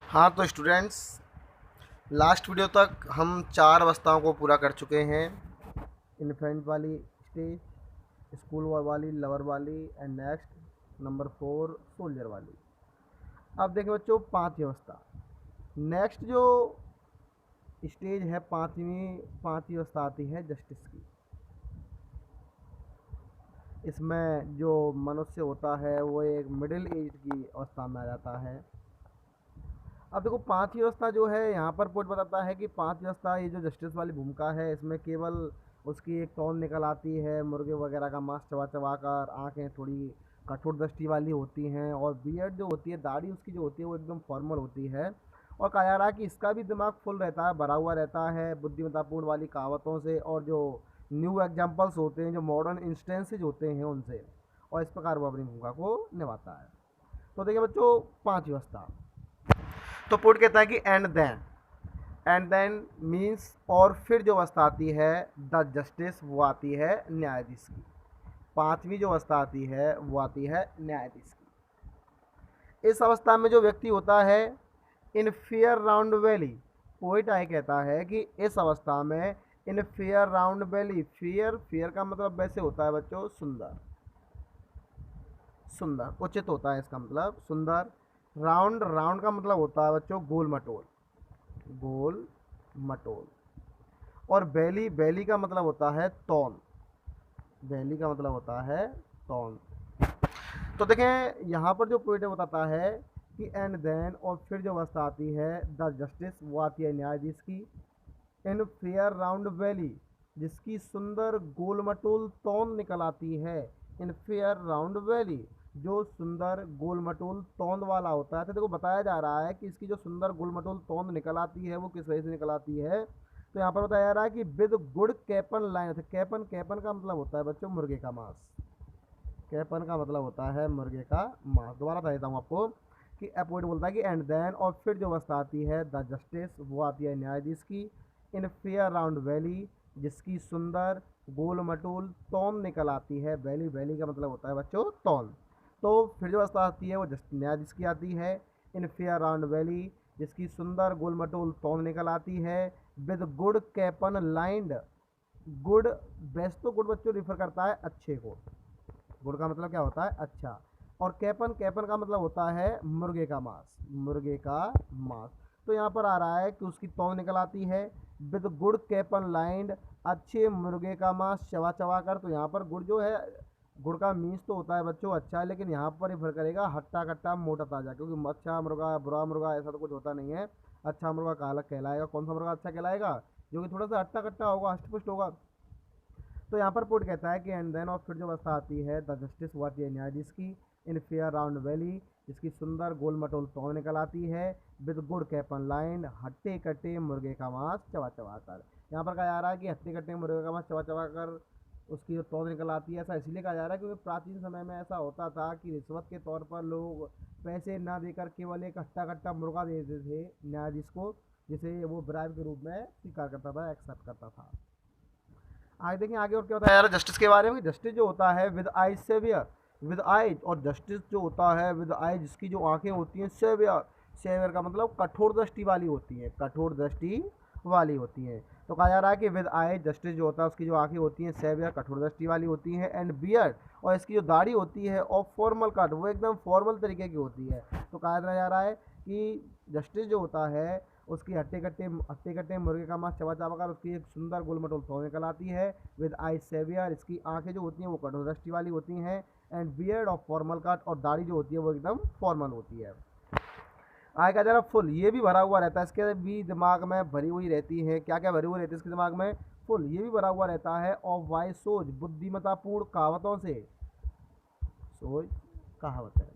हाँ तो students, last video तक हम 4 अवस्थाओं को पूरा कर चुके हैं। इन्फेंट वाली स्टेज, स्कूल वाली, लवर वाली एंड नेक्स्ट नंबर 4 सोल्जर वाली। अब देखिए बच्चों, 5वीं अवस्था। नेक्स्ट जो स्टेज है, पाँचवीं अवस्था आती है जस्टिस की। इसमें जो मनुष्य होता है वो एक मिडिल एज की अवस्था में आ जाता है। अब देखो, 5वीं अवस्था जो है, यहाँ पर पोर्ट बताता है कि 5वीं अवस्था ये जो जस्टिस वाली भूमिका है, इसमें केवल उसकी एक तौन निकल आती है, मुर्गे वगैरह का मांस चबा चबा कर, आँखें थोड़ी कठोर दृष्टि वाली होती हैं, और बियर्ड जो होती है, दाढ़ी उसकी जो होती है वो एकदम फॉर्मल होती है। और कहा जा रहा है कि इसका भी दिमाग फुल रहता है, भरा हुआ रहता है बुद्धिमत्तापूर्ण वाली कहावतों से, और जो न्यू एग्जाम्पल्स होते हैं, जो मॉडर्न इंस्टेंसेज होते हैं उनसे, और इस प्रकार वो अपनी भूमिका को निभाता है। तो देखिए बच्चों, 5वीं अवस्था। तो पुट कहता है कि एंड देन मीन्स, और फिर जो अवस्था आती है द जस्टिस, वो आती है न्यायाधीश की। 5वीं जो अवस्था आती है वो आती है न्यायाधीश की। इस अवस्था में जो व्यक्ति होता है इन फेयर राउंड वैली, पोइट आए कहता है कि इस अवस्था में इन फेयर राउंड वैली, फेयर का मतलब वैसे होता है बच्चों सुंदर, सुंदर उचित होता है इसका मतलब सुंदर। राउंड का मतलब होता है बच्चों गोल मटोल, गोल मटोल। और बैली का मतलब होता है तौन, बैली का मतलब होता है तौन। तो देखें, यहाँ पर जो पोइट बताता है कि एंड देन, और फिर जो अवस्था आती है द जस्टिस, वो आती है न्यायाधीश की। इन फेयर राउंड वैली, जिसकी सुंदर गोल मटोल तौन निकल आती है। इन फेयर राउंड वैली, जो सुंदर गोल मटोल तौंद वाला होता है। तो देखो, बताया जा रहा है कि इसकी जो सुंदर गोल मटोल तौंद निकल आती है वो किस वजह से निकल आती है। तो यहाँ पर बताया जा रहा है कि विद गुड कैपन लाइन। कैपन, कैपन का मतलब होता है बच्चों मुर्गे का मांस, कैपन का मतलब होता है मुर्गे का मांस। दोबारा बता देता हूँ आपको कि अपोइट बोलता है कि एंड देन, और फिर जो अवस्था आती है द जस्टिस, वो आती है न्यायाधीश की। इन फेयर राउंड वैली, जिसकी सुंदर गोल मटोल तौन निकल आती है। वैली का मतलब होता है बच्चों तौन। तो फिर जो अवस्था आती है वो न्यायाधीश की आती है। इन फेयर राउंड वैली, जिसकी सुंदर गोल मटोल तौन निकल आती है। विद गुड कैपन लाइंड, गुड, बेस्ट तो गुड बच्चों रिफर करता है अच्छे को, गुड़ का मतलब क्या होता है अच्छा। और कैपन, कैपन का मतलब होता है मुर्गे का मांस, मुर्गे का मांस। तो यहाँ पर आ रहा है कि उसकी तौन निकल आती है विद गुड़ कैपन लाइंड, अच्छे मुर्गे का मांस चबा चबा कर। तो यहाँ पर गुड़ जो है, गुड़ का मीन्स तो होता है बच्चों अच्छा, लेकिन यहाँ पर रिफर करेगा हट्टा कट्टा मोटा ताजा, क्योंकि अच्छा मुर्गा बुरा मुर्गा ऐसा तो कुछ होता नहीं है। अच्छा मुर्गा काला कहलाएगा। कौन सा मुर्गा अच्छा कहलाएगा? जो कि थोड़ा सा हट्टा कट्टा होगा, हष्ट पुष्ट होगा। तो यहाँ पर पोर्ट कहता है कि एंड देन, और फिर जो अवस्था आती है द जस्टिस, वो आती है न्यायाधीश की। इन फेयर राउंड वैली, जिसकी सुंदर गोल मटोल तौन निकल आती है। विद गुड कैपन लाइन, हट्टे कट्टे मुर्गे का मांस चबा चबा कर। यहाँ पर कहा जा रहा है कि हट्टे कट्टे मुर्गे का मांस चबा चबा कर उसकी जो तौन निकल आती है। ऐसा इसलिए कहा जा रहा है क्योंकि प्राचीन समय में ऐसा होता था कि रिश्वत के तौर पर लोग पैसे ना देकर केवल एक हट्टा कट्टा मुर्गा दे देते थे न्यायाधीश को, जिसे वो ब्राइब के रूप में स्वीकार करता था, एक्सेप्ट करता था। आगे देखें, आगे और क्या होता है यार जस्टिस के बारे में। जस्टिस जो होता है with eyes severe, with eyes, और जस्टिस जो होता है विद आइज, जिसकी जो आंखें होती हैं सेवियर, सेवियर का मतलब कठोर दृष्टि वाली होती है, कठोर दृष्टि वाली होती है। तो कहा जा रहा है कि विद आइज, जस्टिस जो होता है उसकी जो आंखें होती हैं सेवियर, कठोर दृष्टि वाली होती हैं। एंड बियर्ड, और इसकी जो दाढ़ी होती है और फॉर्मल कट, वो एकदम फॉर्मल तरीके की होती है। तो कहा जा रहा है कि जस्टिस जो होता है उसकी हट्टे कट्टे मुर्गे का मांस चबा चबा कर उसकी एक सुंदर गोल मटोल तौन निकल आती है। विद आई सेवियर, इसकी आंखें जो होती हैं वो कठोर दृष्टि वाली होती हैं। And beard of formal cut, और दाढ़ी जो होती है वो एकदम फॉर्मल होती है। आगे का जरा फुल, ये भी भरा हुआ रहता है, इसके भी दिमाग में भरी हुई रहती है। क्या क्या भरी हुई रहती है इसके दिमाग में? फुल, ये भी भरा हुआ रहता है ऑफ वाइज सोच, बुद्धिमत्तापूर्ण कहावतों से, सोच कहावत है।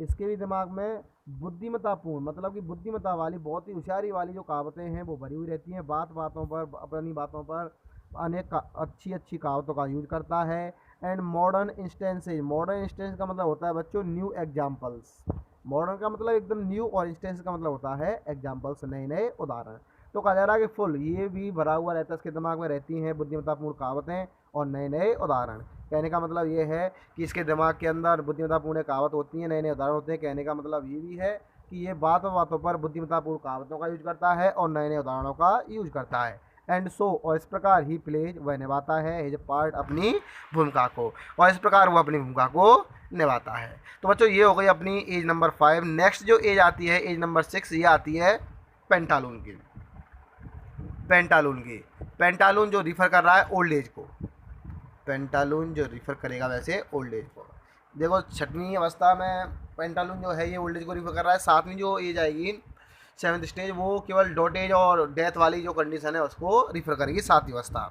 इसके भी दिमाग में बुद्धिमत्तापूर्ण, मतलब कि बुद्धिमत्ता वाली, बहुत ही होशियारी वाली जो कहावतें हैं वो भरी हुई रहती हैं। बात बातों पर, अपनी बातों पर अनेक अच्छी अच्छी कहावतों का यूज करता है। And modern instances, modern instance का मतलब होता है बच्चों न्यू एग्जाम्पल्स। मॉडर्न का मतलब एकदम न्यू, और इंस्टेंस का मतलब होता है एग्जाम्पल्स, नए नए उदाहरण। तो कहा जा रहा है कि फुल, ये भी भरा हुआ रहता है, इसके दिमाग में रहती हैं बुद्धिमत्तापूर्ण कहावतें और नए नए उदाहरण। कहने का मतलब ये है कि इसके दिमाग के अंदर बुद्धिमत्तापूर्ण कहावत होती हैं, नए नए उदाहरण होते हैं। कहने का मतलब ये भी है कि ये बातों पर बुद्धिमत्तापूर्ण कहावतों का यूज करता है और नए नए उदाहरणों का यूज करता है। एंड सो, और इस प्रकार ही प्लेज, वह निभाता है हिज पार्ट, अपनी भूमिका को, और इस प्रकार वो अपनी भूमिका को निभाता है। तो बच्चों ये हो गई अपनी एज नंबर 5। नेक्स्ट जो एज आती है एज नंबर 6, ये आती है पेंटालून की। पेंटालून जो रिफर कर रहा है ओल्ड एज को, पेंटालून जो रिफर करेगा वैसे ओल्ड एज को। देखो 6वीं अवस्था में पेंटालून जो है ये ओल्ड एज को रिफर कर रहा है। 7वीं जो एज आएगी 7th स्टेज, वो केवल डॉट एज और डेथ वाली जो कंडीशन है उसको रिफर करेगी 7वीं अवस्था।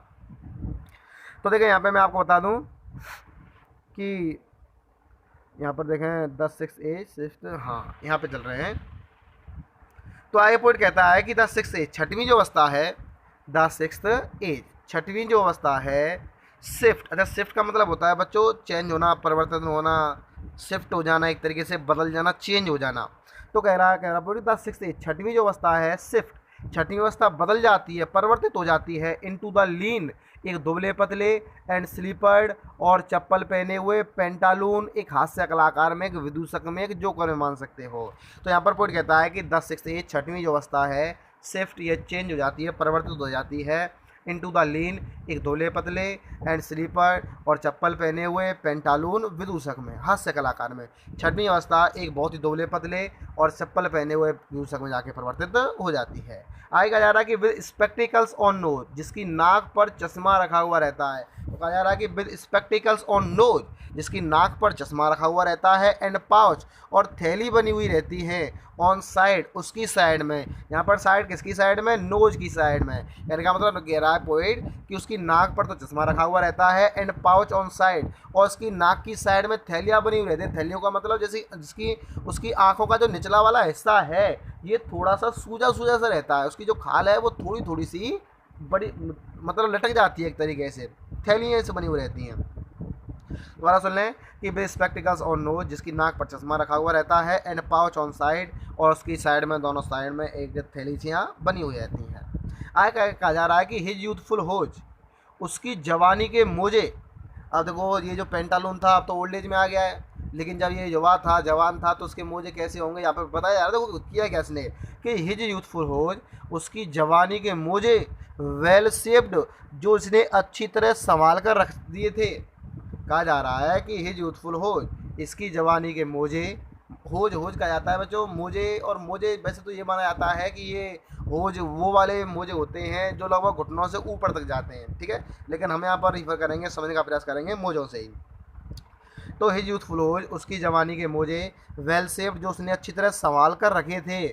तो देखें यहाँ पे मैं आपको बता दूँ कि यहाँ पर देखें 10 6 एज 6, हाँ यहाँ पे चल रहे हैं। तो आगे पॉइंट कहता है कि 10 6 एज, 6वीं जो अवस्था है, 10 6 एज, 6वीं जो अवस्था है शिफ्ट। अच्छा, शिफ्ट का मतलब होता है बच्चों चेंज होना, परिवर्तन होना, शिफ्ट हो जाना, एक तरीके से बदल जाना, चेंज हो जाना। तो कह रहा पूरी 10 6 एज, 6वीं जो अवस्था है शिफ्ट, 6वीं अवस्था बदल जाती है, परिवर्तित हो जाती है इनटू द लीन, एक दुबले पतले, एंड स्लीपर्ड, और चप्पल पहने हुए, पेंटालून, एक हास्य कलाकार में, एक विदूषक में, एक जोकर में मान सकते हो। तो यहाँ पर पॉइंट कहता है कि 10 6 एज, 6वीं जो अवस्था है शिफ्ट, ये चेंज हो जाती है, परिवर्तित हो जाती है इनटू द लीन, एक धोले पतले, एंड स्लीपर, और चप्पल पहने हुए, पेंटालून, विदूषक में, हास्य कलाकार में। 6वीं अवस्था एक बहुत ही दुबले पतले और चप्पल पहने हुए विदूषक में जाके परिवर्तित हो जाती है। आगे कहा जा रहा है कि विद स्पेक्टिकल्स ऑन नोज, जिसकी नाक पर चश्मा रखा हुआ रहता है। तो कहा जा रहा है कि विद स्पेक्टिकल्स ऑन नोज, जिसकी नाक पर चश्मा रखा हुआ रहता है, एंड पाउच, और थैली बनी हुई रहती है, ऑन साइड, उसकी साइड में। यहाँ पर साइड किसकी साइड में? नोज की साइड में। यानी का मतलब कह रहा है पॉइंट कि उसकी नाक पर तो चश्मा रखा हुआ रहता है, एंड पाउच ऑन साइड, और उसकी नाक की साइड में थैलियाँ बनी हुई रहती है। थैलियों का मतलब जैसे जिसकी उसकी आंखों का जो निचला वाला हिस्सा है ये थोड़ा सा सूजा सूजा सा रहता है, उसकी जो खाल है वो थोड़ी थोड़ी सी बड़ी मतलब लटक जाती है, एक तरीके से थैलियाँ से बनी हुई रहती हैं। दोबारा सुन लें कि विद स्पेक्टिकल्स ऑन नोज, जिसकी नाक पर चश्मा रखा हुआ रहता है, एंड पाउच ऑन साइड, और उसकी साइड में, दोनों साइड में एक थैली सियाँ बनी हुई रहती हैं। आगे कहा जा रहा है कि हिज यूथफुल होज, उसकी जवानी के मोजे। अब देखो ये जो पेंटालून था अब तो ओल्ड एज में आ गया है, लेकिन जब ये जवान था तो उसके मोजे कैसे होंगे, यहाँ पे बताया जा रहा है। देखो किया क्या इसने कि हिज यूथफुल होज, उसकी जवानी के मोजे, वेल शेप्ड, जो इसने अच्छी तरह संभाल कर रख दिए थे। कहा जा रहा है कि हिज यूथफुल होज, इसकी जवानी के मोजे, होज कहा जाता है बच्चों मोजे, और मोजे वैसे तो ये माना जाता है कि ये होज वो वाले मोजे होते हैं जो लगभग घुटनों से ऊपर तक जाते हैं, ठीक है, लेकिन हम यहाँ पर रिफर करेंगे, समझने का प्रयास करेंगे मोजों से ही। तो हिज यूथफुल होज, उसकी जवानी के मोजे, वेल शेप्ड, जो उसने अच्छी तरह संभाल कर रखे थे,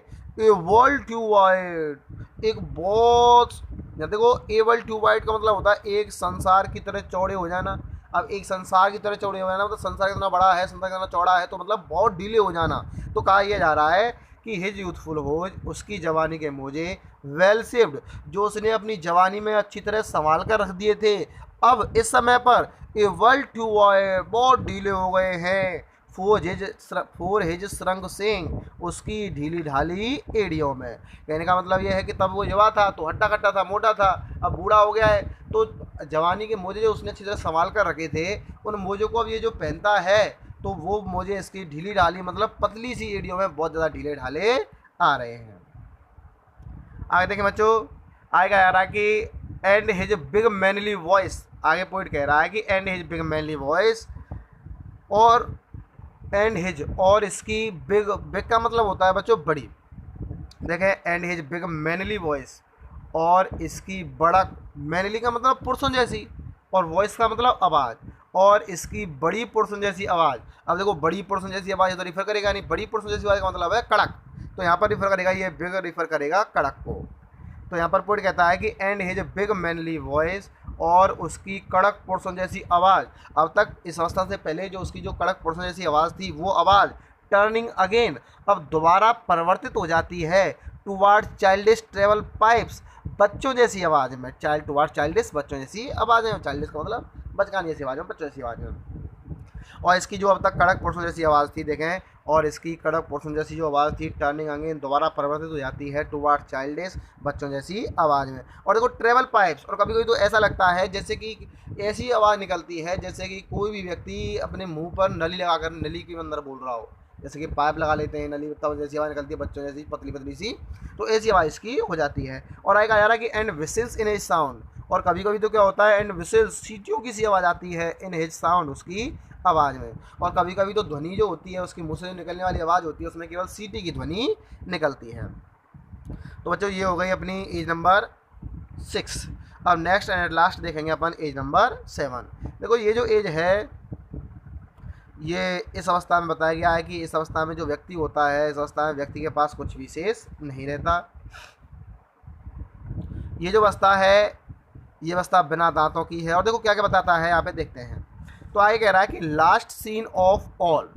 एवल ट्यूब वाइड, एक बहुत, देखो एवल ट्यूब वाइड का मतलब होता है एक संसार की तरह चौड़े हो जाना। अब एक संसार की तरह चौड़े हो जाना मतलब संसार कितना बड़ा है, संसार कितना चौड़ा है, तो मतलब बहुत ढीले हो जाना। तो कहा यह जा रहा है कि हिज यूथफुल होज, उसकी जवानी के मोजे, वेल शेप्ड, जो उसने अपनी जवानी में अच्छी तरह संभाल कर रख दिए थे, अब इस समय पर एवल ट्यूब वाइड, बहुत ढीले हो गए हैं, फोर हिज श्रंक सिंह, उसकी ढीली ढाली एड़ियों में। कहने का मतलब यह है कि तब वो युवा था तो हट्टा कट्टा था, मोटा था, अब बूढ़ा हो गया है तो जवानी के मोजे जो उसने अच्छी तरह संभाल कर रखे थे, उन मोजों को अब ये जो पहनता है तो वो मोजे इसकी ढीली ढाली मतलब पतली सी एड़ियों में बहुत ज़्यादा ढीले ढाले आ रहे हैं। आगे देखें बच्चों, आगे आ रहा है कि and his big manly voice, आगे पॉइंट कह रहा है कि and his big manly voice, और एंड हिज, और इसकी बिग, बिग का मतलब होता है बच्चों बड़ी। देखें and his big manly voice, और इसकी बड़ा, मैनली का मतलब पुरुषों जैसी, और वॉइस का मतलब आवाज़, और इसकी बड़ी पुरुषों जैसी आवाज़। अब देखो बड़ी पुरुषों जैसी आवाज़ तो रिफर करेगा नहीं, बड़ी पुरुषों जैसी आवाज़ का मतलब है कड़क, तो यहाँ पर रिफर करेगा, ये बिग रिफर करेगा कड़क को। तो यहाँ पर पॉइंट कहता है कि and his big manly voice, और उसकी कड़क पुरुषों जैसी आवाज़। अब तक इस अवस्था से पहले जो उसकी जो कड़क पुरुषों जैसी आवाज़ थी वो आवाज़ टर्निंग अगेन, अब दोबारा परिवर्तित हो जाती है टुवार्ड चाइल्डिश ट्रेवल पाइप्स, बच्चों जैसी आवाज़ में, चाइल्ड टुवार्ड चाइल्डिश, बच्चों जैसी आवाज़ है, चाइल्डिश का मतलब बचकानी जैसी आवाज़ में, बच्चों जैसी आवाज़ में। और इसकी जो अब तक कड़क पुरुषों जैसी आवाज़ थी देखें, और इसकी कड़क पुरुषों जैसी जो आवाज़ थी टर्निंग अगेन, दोबारा परिवर्तित हो जाती है टुवार्ड चाइल्डिश, बच्चों जैसी आवाज़ में। और देखो ट्रेवल पाइप्स, और कभी कभी तो ऐसा लगता है जैसे कि ऐसी आवाज़ निकलती है जैसे कि कोई भी व्यक्ति अपने मुंह पर नली लगाकर नली के अंदर बोल रहा हो, जैसे कि पाइप लगा लेते हैं, नली तब जैसी आवाज़ निकलती है बच्चों जैसी पतली पतली सी, तो ऐसी आवाज़ इसकी हो जाती है। और आएगा यार कि एंड विसिल्स इन हिज साउंड, और कभी कभी तो क्या होता है एंड विसिल्स, सीटियों की सी आवाज़ आती है इन हिज साउंड, उसकी आवाज़ में। और कभी कभी तो ध्वनि जो होती है उसकी मुँह से निकलने वाली आवाज़ होती है उसमें केवल सीटी की ध्वनि निकलती है। तो बच्चों ये हो गई अपनी एज नंबर 6। अब नेक्स्ट एंड लास्ट देखेंगे अपन एज नंबर 7। देखो ये जो एज है ये इस अवस्था में बताया गया है कि इस अवस्था में जो व्यक्ति होता है, इस अवस्था में व्यक्ति के पास कुछ विशेष नहीं रहता। ये जो अवस्था है ये अवस्था बिना दांतों की है। और देखो क्या क्या बताता है यहाँ पे देखते हैं। तो आगे कह रहा है कि last scene of all,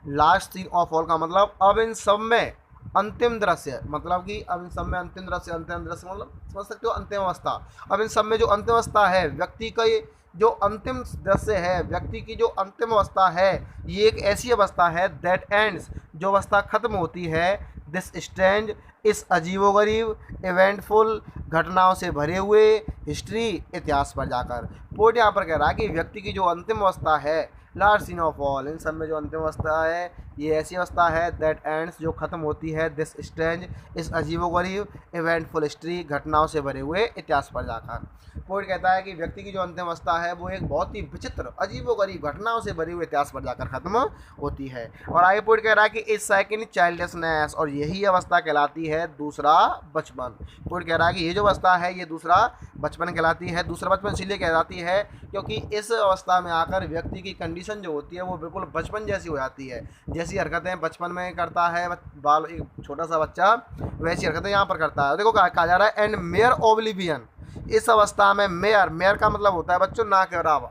last scene of all का मतलब अब इन सब में अंतिम दृश्य, मतलब कि अब इन सब में अंतिम दृश्य, अंतिम दृश्य मतलब समझ सकते हो अंतिम अवस्था। अब इन सब में जो अंतिम अवस्था है व्यक्ति का, ये जो अंतिम दृश्य है व्यक्ति की जो अंतिम अवस्था है, ये एक ऐसी अवस्था है दैट एंड्स, जो अवस्था खत्म होती है, दिस स्ट्रेंज, इस अजीबोगरीब, इवेंटफुल, घटनाओं से भरे हुए, हिस्ट्री, इतिहास पर जाकर। पोर्ट यहाँ पर कह रहा है कि व्यक्ति की जो अंतिम अवस्था है, लास्ट सीन ऑफ ऑल, इन सब में जो अंतिम अवस्था है ये ऐसी अवस्था है दैट एंड्स, जो खत्म होती है, दिस स्ट्रेंज, इस अजीबोगरीब, इवेंटफुल, हिस्ट्री, घटनाओं से भरे हुए इतिहास पर जाकर। पोइट कहता है कि व्यक्ति की जो अंतिम अवस्था है वो एक बहुत ही विचित्र, अजीबोगरीब, घटनाओं से भरे हुए इतिहास पर जाकर खत्म होती है। और आगे पोइट कह रहा है कि इस सेकंड चाइल्डनेस, और यही अवस्था कहलाती है दूसरा बचपन। पोइट कह रहा है कि ये जो अवस्था है ये दूसरा बचपन कहलाती है। दूसरा बचपन इसलिए कहलाती है क्योंकि इस अवस्था में आकर व्यक्ति की कंडीशन जो होती है वो बिल्कुल बचपन जैसी हो जाती है। जैसी हरकतें बचपन में करता है बाल, एक छोटा सा बच्चा, वैसी हरकतें यहाँ पर करता है। देखो कहा जा रहा है एंड मेयर ओब्लिवियन, इस अवस्था में मेयर, मेयर का मतलब होता है बच्चों ना के बराबर,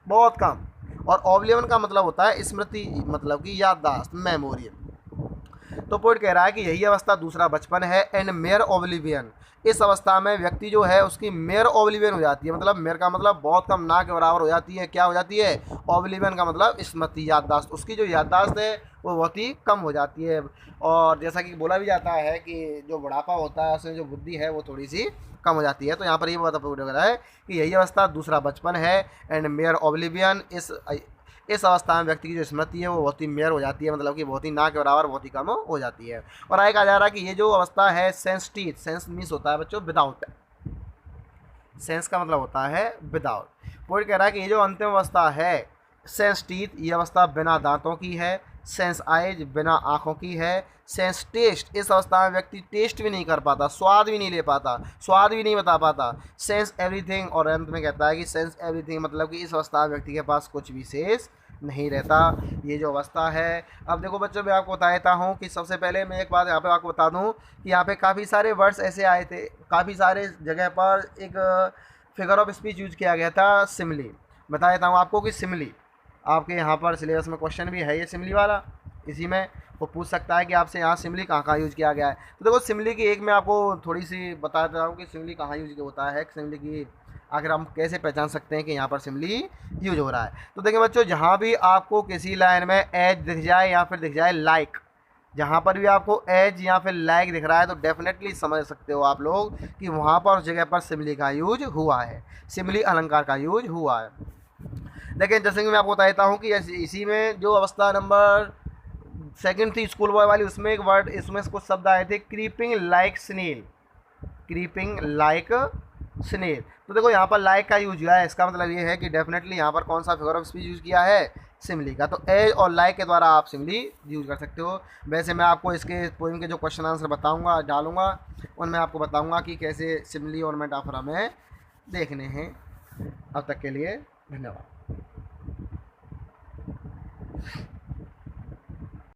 बहुत कम, और ओब्लिवियन का मतलब होता है स्मृति, मतलब कि याददाश्त, मेमोरी। तो पोइट कह रहा है कि यही अवस्था दूसरा बचपन है। एंड मेयर ओब्लिवियन, इस अवस्था में व्यक्ति जो है उसकी मेयर ओब्लिवियन हो जाती है, मतलब मेयर का मतलब बहुत कम, ना के बराबर हो जाती है। क्या हो जाती है? ओब्लिवियन का मतलब स्मृति, याददाश्त, उसकी जो याददाश्त है वो बहुत ही कम हो जाती है। और जैसा कि बोला भी जाता है कि जो बुढ़ापा होता है उसमें जो बुद्धि है वो थोड़ी सी कम हो जाती है। तो यहाँ पर ये बता रहा है कि यही अवस्था दूसरा बचपन है। एंड मेयर ओब्लिवियन, इस अवस्था में व्यक्ति की जो स्मृति है वो बहुत ही मेयर हो जाती है, मतलब कि बहुत ही ना के बराबर, बहुत ही कम हो जाती है। और आगे कहा जा रहा है कि ये जो अवस्था है सेंस टीथ, सेंस मीन्स होता है बच्चों विदाउट, सेंस का मतलब होता है विदाउट। पोइट कह रहा है कि ये जो अंतिम अवस्था है सेंस टीथ, ये अवस्था बिना दांतों की है। सेंस आइज, बिना आँखों की है। सेंस टेस्ट, इस अवस्था में व्यक्ति टेस्ट भी नहीं कर पाता, स्वाद भी नहीं ले पाता, स्वाद भी नहीं बता पाता। सेंस एवरीथिंग, और अंत में कहता है कि सेंस एवरीथिंग, मतलब कि इस अवस्था में व्यक्ति के पास कुछ विशेष नहीं रहता। ये जो अवस्था है, अब देखो बच्चों मैं आपको बता देता हूँ कि सबसे पहले मैं एक बात यहाँ पे आपको बता दूँ कि यहाँ पे काफ़ी सारे वर्ड्स ऐसे आए थे, काफ़ी सारे जगह पर एक फिगर ऑफ स्पीच यूज किया गया था, सिमली। बता देता हूँ आपको कि सिमली, आपके यहाँ पर सिलेबस में क्वेश्चन भी है ये सिमली वाला, इसी में वो पूछ सकता है कि आपसे यहाँ सिमली कहाँ कहाँ यूज़ किया गया है। तो देखो सिमली की एक मैं आपको थोड़ी सी बता देता हूँ कि सिमली कहाँ यूज होता है, सिमली की आखिर हम कैसे पहचान सकते हैं कि यहाँ पर सिमली यूज हो रहा है। तो देखिए बच्चों, जहाँ भी आपको किसी लाइन में एज दिख जाए या फिर दिख जाए लाइक, जहाँ पर भी आपको एज या फिर लाइक दिख रहा है तो डेफिनेटली समझ सकते हो आप लोग कि वहाँ पर उस जगह पर सिमली का यूज हुआ है, सिमली अलंकार का यूज हुआ है। लेकिन जैसे कि मैं आपको बताता हूँ कि इसी में जो अवस्था नंबर सेकंड थी स्कूल बॉय वाली, उसमें एक वर्ड, इसमें कुछ शब्द आए थे creeping like snail, creeping like snail. तो देखो यहाँ पर लाइक का यूज हुआ है, इसका मतलब ये है कि डेफिनेटली यहाँ पर कौन सा फिगर ऑफ स्पीच यूज किया है, सिमली का। तो एज और लाइक के द्वारा आप सिमली यूज कर सकते हो। वैसे मैं आपको इसके पोइम के जो क्वेश्चन आंसर बताऊंगा, डालूंगा, उनमें आपको बताऊंगा कि कैसे सिमली और मेटाफर हमें देखने हैं। अब तक के लिए धन्यवाद।